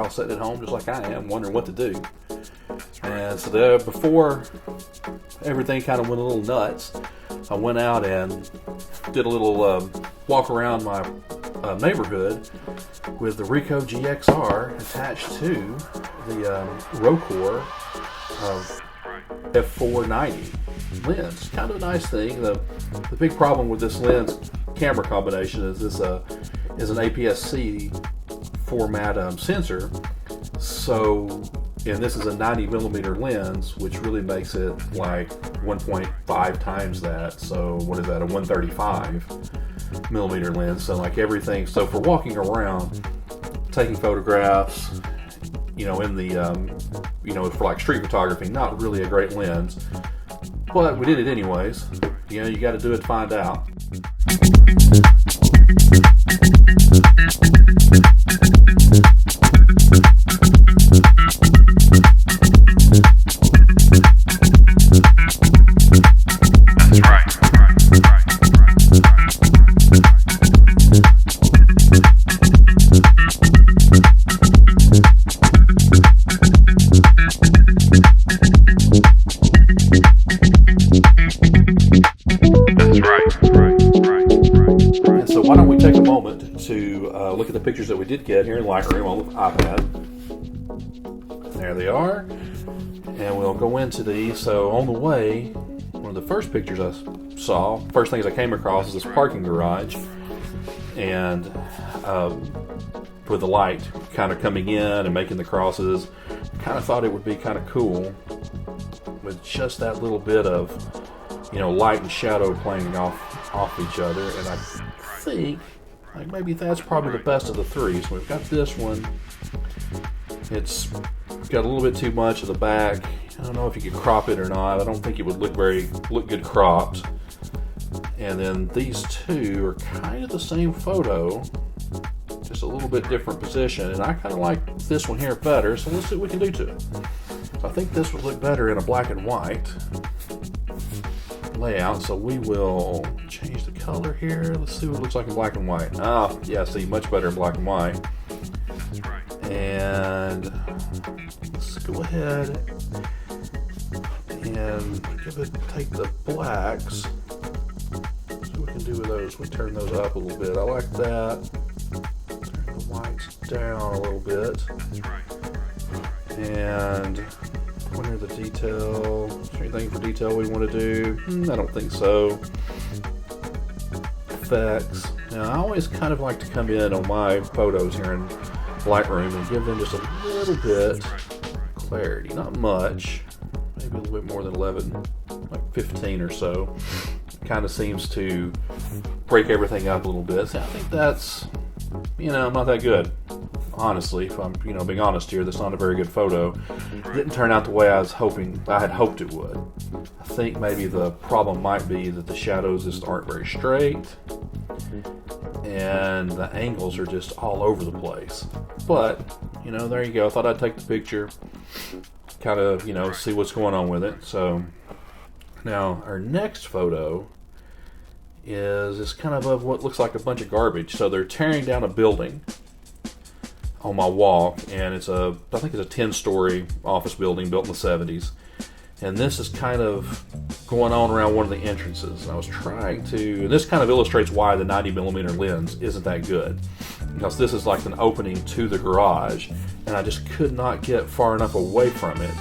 all sitting at home just like I am, wondering what to do. And so there, before everything kind of went a little nuts, I went out and did a little walk around my neighborhood with the Richo GXR attached to the Rokkor f490 lens. Kind of a nice thing. The big problem with this lens camera combination is this is an APS-C format sensor. So, and this is a 90mm lens, which really makes it like 1.5 times that. So what is that, a 135mm lens? So like everything, so for walking around, taking photographs, in the, for like street photography, not really a great lens, but we did it anyways. You got to do it to find out. Look at the pictures that we did get here in Lightroom on the iPad. There they are. And we'll go into these. So on the way, one of the first pictures I saw, first things I came across is this parking garage. And with the light kind of coming in and making the crosses, kind of thought it would be kind of cool with just that little bit of, light and shadow playing off each other. And I think like maybe that's probably the best of the three. So we've got this one. It's got a little bit too much of the back. I don't know if you could crop it or not. I don't think it would look good cropped. And then these two are kind of the same photo, just a little bit different position. And I kind of like this one here better. So let's see what we can do to it. So I think this would look better in a black and white layout, so we will change the color here. Let's see what it looks like in black and white. Yeah, see, much better in black and white. And let's go ahead and take the blacks. See what we can do with those. We turn those up a little bit. I like that. Turn the whites down a little bit. And under the detail, is there anything for detail we want to do? I don't think so. Effects. Now I always kind of like to come in on my photos here in Lightroom and give them just a little bit clarity, not much, maybe a little bit more than 11, like 15 or so. It kind of seems to break everything up a little bit. So I think that's, not that good. Honestly, if I'm, being honest here, that's not a very good photo. It didn't turn out the way I had hoped it would. I think maybe the problem might be that the shadows just aren't very straight, and the angles are just all over the place. But, there you go. I thought I'd take the picture, kind of, see what's going on with it. So, now our next photo is kind of what looks like a bunch of garbage. So they're tearing down a building on my walk, and I think it's a 10-story office building built in the 70s. And this is kind of going on around one of the entrances. And I was trying to, and this kind of illustrates why the 90mm lens isn't that good. Because this is like an opening to the garage, and I just could not get far enough away from it,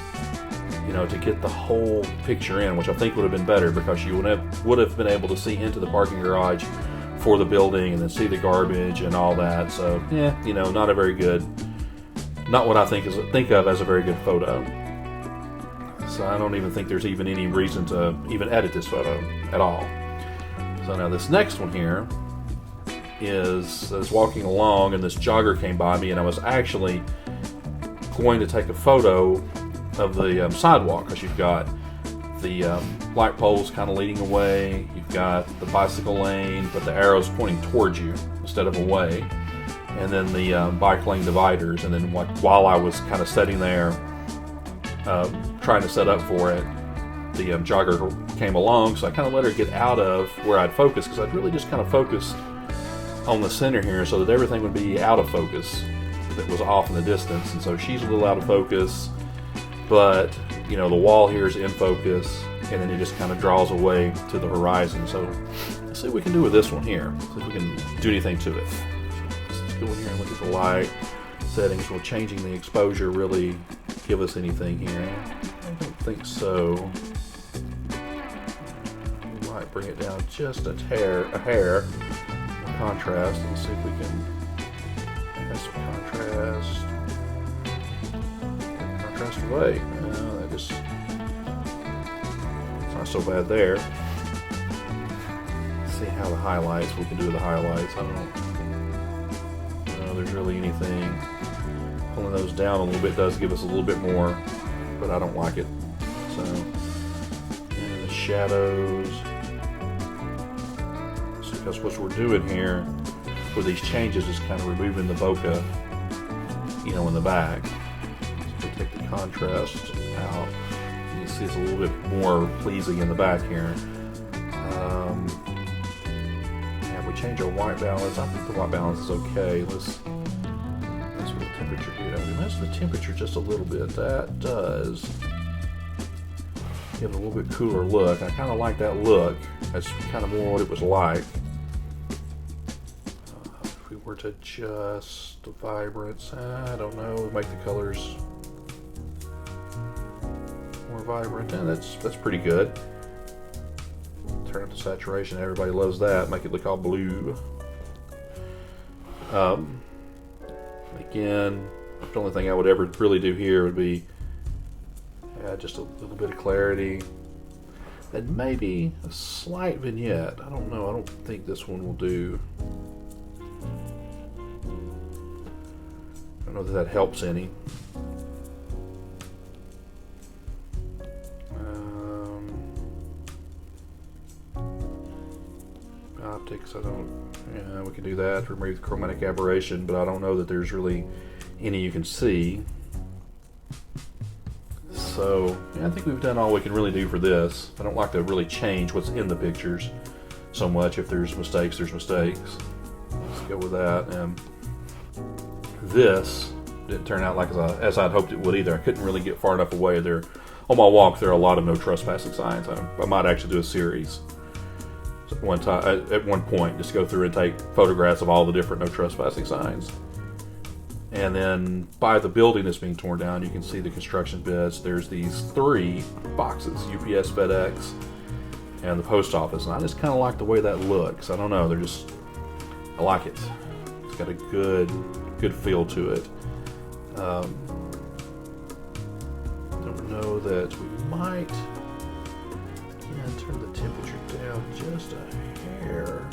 to get the whole picture in, which I think would have been better, because you would have been able to see into the parking garage for the building and then see the garbage and all that. So not a very good, not what I think of as a very good photo. So I don't even think there's even any reason to even edit this photo at all. So now this next one here is I was walking along and this jogger came by me, and I was actually going to take a photo of the sidewalk, because you've got the light poles kind of leading away, you've got the bicycle lane, but the arrow's pointing towards you instead of away, and then the bike lane dividers. And then while I was kind of sitting there trying to set up for it, the jogger came along, so I kind of let her get out of where I'd focus, because I'd really just kind of focus on the center here so that everything would be out of focus. that was off in the distance, and so she's a little out of focus, but you know, the wall here is in focus, and then it just kind of draws away to the horizon. So let's see what we can do with this one here. See if we can do anything to it. So let's go in here and look at the light settings. Will changing the exposure really give us anything here? I don't think so. We might bring it down just a hair. Contrast. Let's see if we can add some contrast. Contrast away. No, that just, it's not so bad there. Let's see how the highlights, we can do the highlights. I don't know there's really anything. Pulling those down a little bit does give us a little bit more, but I don't like it. So, and the shadows. Because what we're doing here with these changes is kind of removing the bokeh, you know, in the back. So we take the contrast out. You can see it's a little bit more pleasing in the back here. Yeah, if we change our white balance, I think the white balance is okay. Let's mess with the temperature here. We mess with the temperature just a little bit. That does give it a little bit cooler look. I kind of like that look. That's kind of more what it was like. Were to adjust the vibrance, I don't know, make the colors more vibrant, and that's pretty good. Turn up the saturation, everybody loves that, make it look all blue. Again, the only thing I would ever really do here would be add just a little bit of clarity and maybe a slight vignette. I don't know, I don't think this one will do. I don't know that helps any. Optics, I don't, yeah, we can do that, remove the chromatic aberration, but I don't know that there's really any you can see. So, yeah, I think we've done all we can really do for this. I don't like to really change what's in the pictures so much. If there's mistakes, there's mistakes. Let's go with that. And this didn't turn out like as I'd hoped it would either. I couldn't really get far enough away there. On my walk, there are a lot of no trespassing signs. I might actually do a series at one point, just go through and take photographs of all the different no trespassing signs. And then by the building that's being torn down, you can see the construction beds. There's these 3 boxes, UPS, FedEx, and the post office. And I just kind of like the way that looks. I don't know, I like it. It's got a good feel to it. Don't know that we might, again, turn the temperature down just a hair.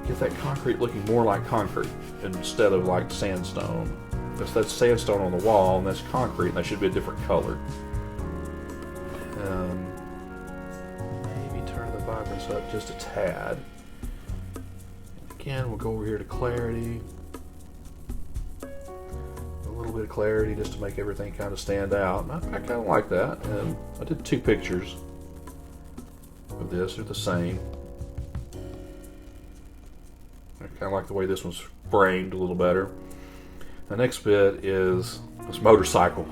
Get that concrete looking more like concrete instead of like sandstone. Because that's sandstone on the wall and that's concrete, and that should be a different color. Maybe turn the vibrance up just a tad. Again, we'll go over here to clarity. A little bit of clarity just to make everything kind of stand out. I kind of like that. And I did 2 pictures of this. They're the same. I kind of like the way this one's framed a little better. The next bit is this motorcycle.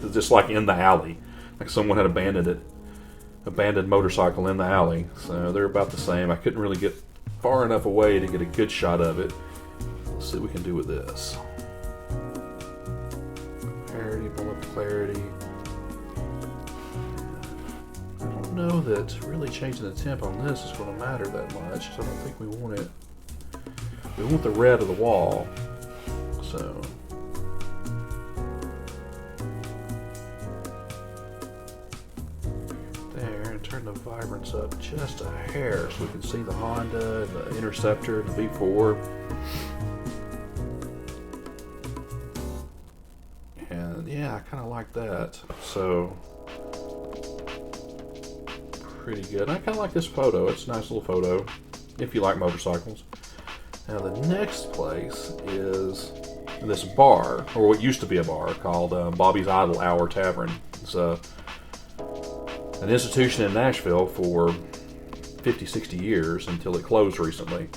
It's just like in the alley. Like someone had abandoned motorcycle in the alley. So they're about the same. I couldn't really get far enough away to get a good shot of it. Let's see what we can do with this. Clarity, bullet clarity. I don't know that really changing the temp on this is going to matter that much. So I don't think we want it. We want the red of the wall. So there, and turn the vibrance up just a hair so we can see the Honda and the Interceptor and the V4. And yeah, I kind of like that. So pretty good. I kind of like this photo. It's a nice little photo if you like motorcycles. Now the next place is this bar, or what used to be a bar, called Bobby's Idle Hour Tavern. It's an institution in Nashville for 50, 60 years until it closed recently.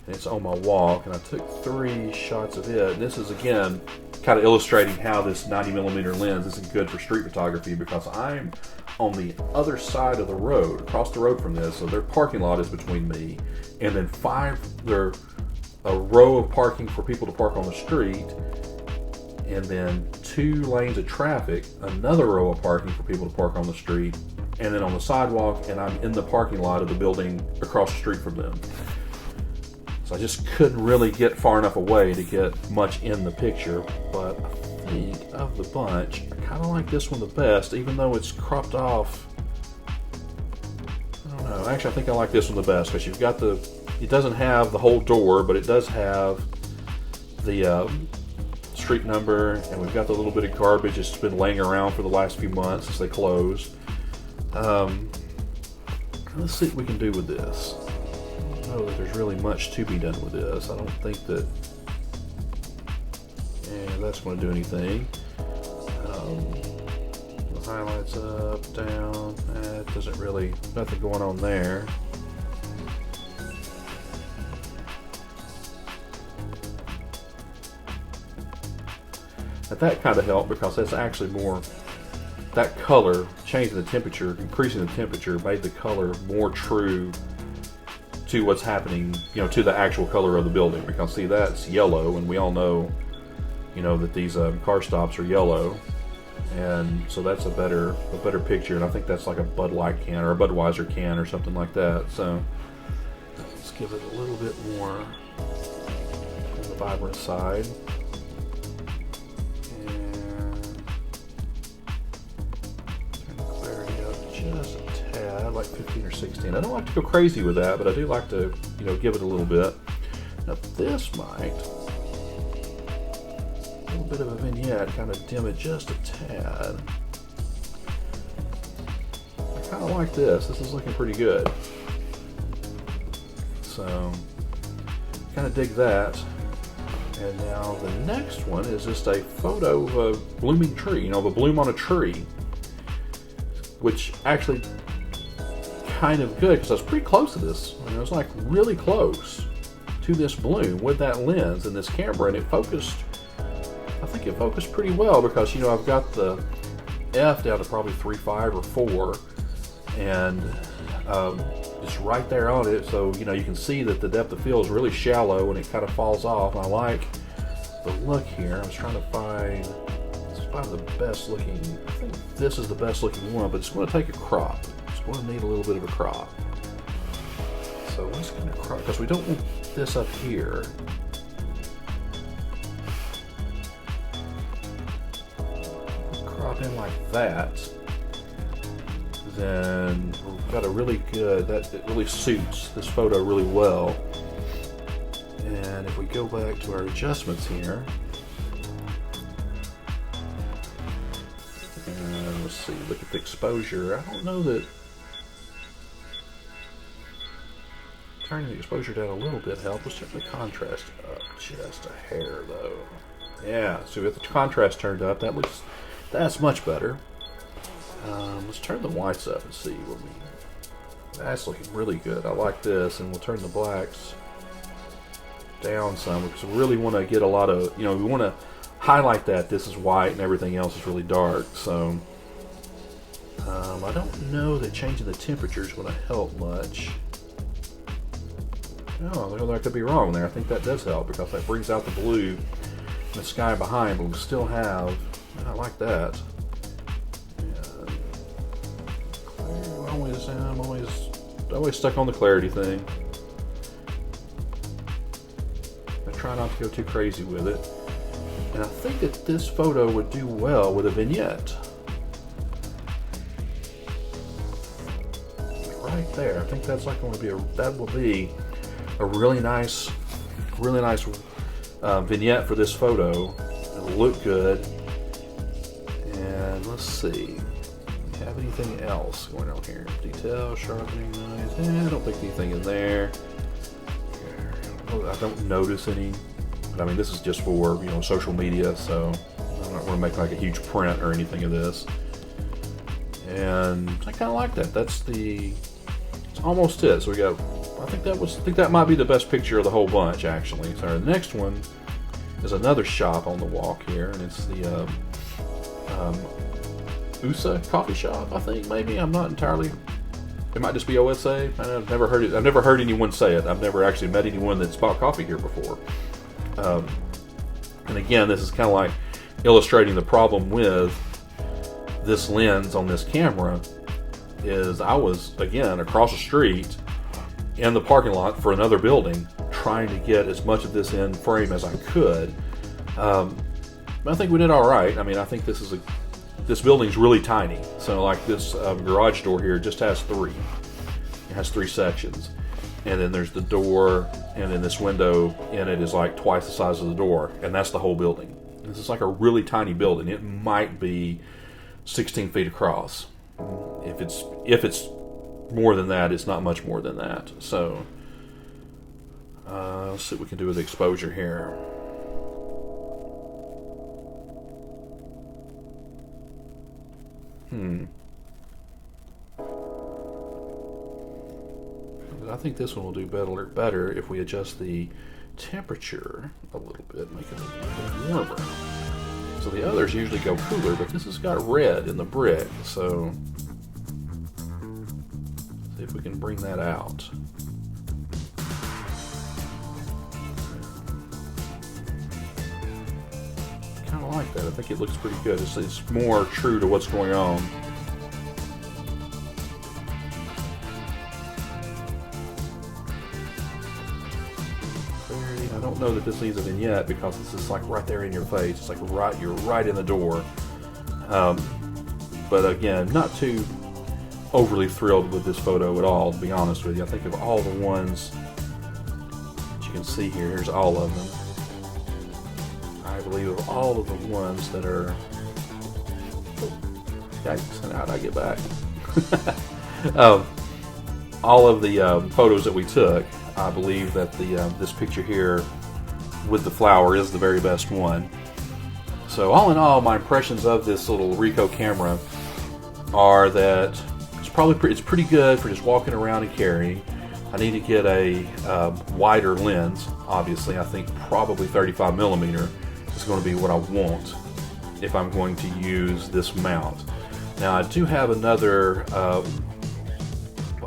and it's on my walk, and I took 3 shots of it. And this is, again, kind of illustrating how this 90mm lens isn't good for street photography, because I'm on the other side of the road, across the road from this. So their parking lot is between me, and then a row of parking for people to park on the street, and then 2 lanes of traffic, another row of parking for people to park on the street, and then on the sidewalk, and I'm in the parking lot of the building across the street from them. So I just couldn't really get far enough away to get much in the picture, but I think of the bunch, I kind of like this one the best, even though it's cropped off. I don't know, actually I think I like this one the best, because you've got it doesn't have the whole door, but it does have the street number, and we've got the little bit of garbage that's been laying around for the last few months since they closed. Let's see what we can do with this. I don't know that there's really much to be done with this. I don't think that that's going to do anything. The highlights up, down, it doesn't really, nothing going on there. But that kind of helped, because that's actually more, that color, changing the temperature, increasing the temperature, made the color more true to what's happening, to the actual color of the building. Because see, that's yellow, and we all know, that these car stops are yellow, and so that's a better picture. And I think that's like a Bud Light can or a Budweiser can or something like that. So let's give it a little bit more on the vibrant side. Just a tad, like 15 or 16. I don't like to go crazy with that, but I do like to, give it a little bit. Now this might, a little bit of a vignette, kind of dim it just a tad. I kind of like this. This is looking pretty good. So, kind of dig that. And now the next one is just a photo of a blooming tree, of a bloom on a tree. Which actually kind of good, because I was pretty close to this. I was like really close to this bloom with that lens and this camera, and it focused, I think it focused pretty well, because I've got the f down to probably 3.5 or 4, and it's right there on it, so you can see that the depth of field is really shallow and it kind of falls off. And I like the look here. I was trying to find probably the best looking. I think this is the best looking one, but it's going to take a crop. It's going to need a little bit of a crop. So let's kind of crop, because we don't want this up here. Crop in like that. Then we've got a really good, it really suits this photo really well. And if we go back to our adjustments here, and let's see, look at the exposure. I don't know that turning the exposure down a little bit helped. Let's turn the contrast up just a hair though. Yeah, so with the contrast turned up, that's much better. Let's turn the whites up and see what that's looking really good. I like this, and we'll turn the blacks down some, because we really want to get a lot of, we want to highlight that this is white and everything else is really dark. So I don't know that changing the temperature is going to help much. No, I could be wrong there. I think that does help, because that brings out the blue and the sky behind, but we still have, I like that. I'm always stuck on the clarity thing. I try not to go too crazy with it. And I think that this photo would do well with a vignette. Right there. I think that's like going to be that will be a really nice vignette for this photo. It'll look good. And let's see. Have anything else going on here? Detail, sharpening, noise. I don't think anything in there. I don't notice any. But I mean, this is just for social media, so I'm not going to make like a huge print or anything of this. And I kind of like that. It's almost it. So we got I think that might be the best picture of the whole bunch, actually. So our next one is another shop on the walk here, and it's the USA coffee shop. I think maybe I'm not entirely. It might just be OSA. I've never heard it. I've never heard anyone say it. I've never actually met anyone that's bought coffee here before. And again, this is kind of like illustrating the problem with this lens on this camera. Is I was again across the street in the parking lot for another building, trying to get as much of this in frame as I could. I think we did all right. I mean, I think this building's really tiny. So like this garage door here just has three. It has three sections. And then there's the door, and then this window in it is like twice the size of the door, and that's the whole building. This is like a really tiny building. It might be 16 feet across. If it's more than that, it's not much more than that. So let's see what we can do with exposure here. I think this one will do better if we adjust the temperature a little bit, make it a little bit warmer. So the others usually go cooler, but this has got red in the brick, so see if we can bring that out. Kind of like that. I think it looks pretty good. It's more true to what's going on. I don't know that this needs a vignette because this is like right there in your face. It's like you're right in the door. But again, not too overly thrilled with this photo at all, to be honest with you. I think of all the ones that you can see here, here's all of them. I believe of all of the ones that are... Yikes, and how'd I get back? All of the photos that we took, I believe that this picture here with the flower is the very best one. So all in all, my impressions of this little Ricoh camera are that it's pretty good for just walking around and carrying. I need to get a wider lens. Obviously, I think probably 35mm is going to be what I want if I'm going to use this mount. Now I do have another.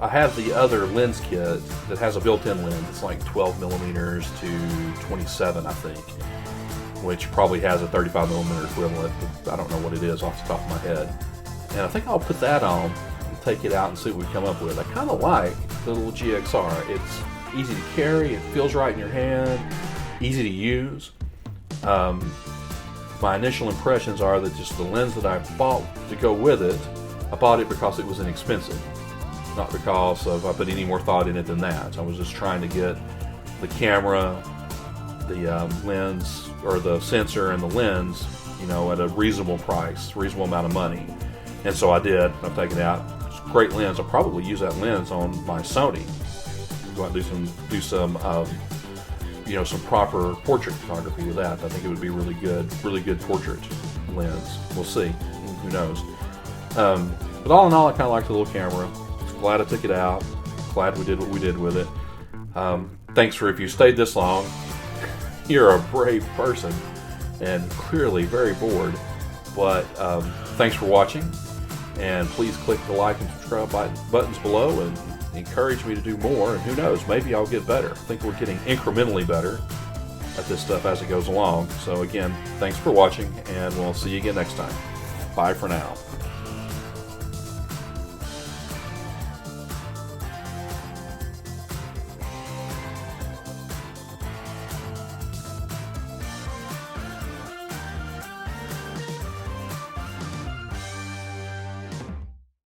I have the other lens kit that has a built-in lens. It's like 12mm to 27, I think, which probably has a 35mm equivalent. But I don't know what it is off the top of my head. And I think I'll put that on and take it out and see what we come up with. I kind of like the little GXR. It's easy to carry. It feels right in your hand. Easy to use. My initial impressions are that just the lens that I bought to go with it, I bought it because it was inexpensive. Not because I put any more thought in it than that. I was just trying to get the camera, the lens, or the sensor and the lens, at a reasonable price, reasonable amount of money. And so I did. I've taken it out. It's a great lens. I'll probably use that lens on my Sony. Go out and do some some proper portrait photography with that. I think it would be really good portrait lens. We'll see. Who knows? But all in all, I kind of like the little camera. Glad I took it out. Glad we did what we did with it. Thanks if you stayed this long. You're a brave person and clearly very bored. But thanks for watching. And please click the like and subscribe buttons below and encourage me to do more. And who knows, maybe I'll get better. I think we're getting incrementally better at this stuff as it goes along. So again, thanks for watching, and we'll see you again next time. Bye for now.